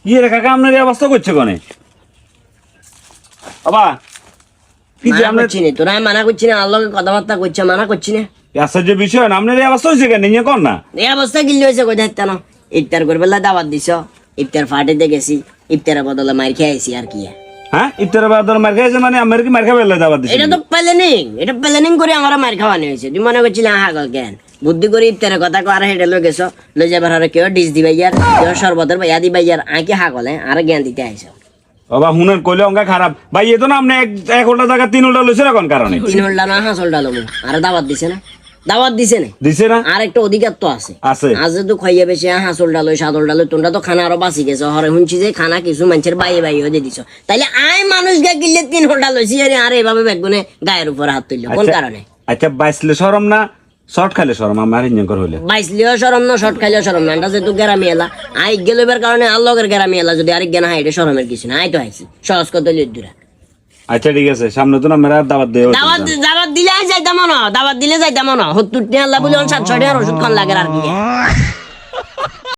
কি রে কাকা আপনার এই অবস্থা করছে কোনে বাবা কি যে আমরা চিনি তোরা মানা করছি না আল্লাহকে কথাবার্তা করছে মানা করছি না আশ্চর্য বিষয় না আপনার এই অবস্থা হয়েছে কেন নিয়ে কর না এই অবস্থা গিল্লি হয়েছে কোথায় না ইফতার করবে দাওয়াত দিছ ইফতার পার্টিতে গেছি ইফতারের বদলে মার খেয়ে আইছি আর কি হ্যাঁ ইফতারের বাদর মার খাইছে মানে আমার কি মার খাবে দাবাত দিছে এটা তো প্ল্যানিং করে আমার মার খাওয়ানো হয়েছে তুই মনে করছিলি হাগল জ্ঞান বুদ্ধি করে ইফতারের কথা আর হেঁটে লই গেছো লই যাবার আর কেউ ডিস দিবাইয়ার কেউ শরবতের ভাইয়া দিবাইয়ার আঁকি হাগলে আর জ্ঞান দিতে আইসো বাবা হুনের কইলে অঙ্কা খারাপ ভাই এ তো না আপনি এক উল্টা জায়গা 3 উল্টা লইছেন কোন কারণে 3 উল্টা না হাঁস উল্টা লমু আর দাওয়াত দিছে না দিছে না আর একটা অধিকার তো আছে আছে আজ তো খাইয়ে বেশি হাঁস উল্টা লই সাত উল্টা লই তোমরা তো খানা আরো বাঁচি গেছো হরে শুনছি যে খানা কিছু মানুষের বাইয়ে দিয়ে দিছো তাইলে আয় মানুষ গা গিলে 3 উল্টা লইছি আর এইভাবে বেগুনে গায়ের উপর হাত তুললো কোন কারণে আচ্ছা বাইসলে শরম না শর্ট খাইলে শরম আমার হিঞ্জঙ্কর হইলে বাইসলিও শরম না শর্ট খাইলেও শরম না এটা যেহেতু গেরামি এলা আই গেলেবার কারণে আল্লাহর গেরামি এলা যদি আরেক জ্ঞান হয় এটা শরমের কিছু না আই তো আইছি সহজ কত লিদ্দুরা আচ্ছা ঠিক আছে সামনে তো না মেরা দাওয়াত দেও দাওয়াত দিলে যাইতাম না দাওয়াত দিলে যাইতাম না 70 টাকা আল্লাহ বলে 700 টাকার ওষুধ খান লাগে আর কি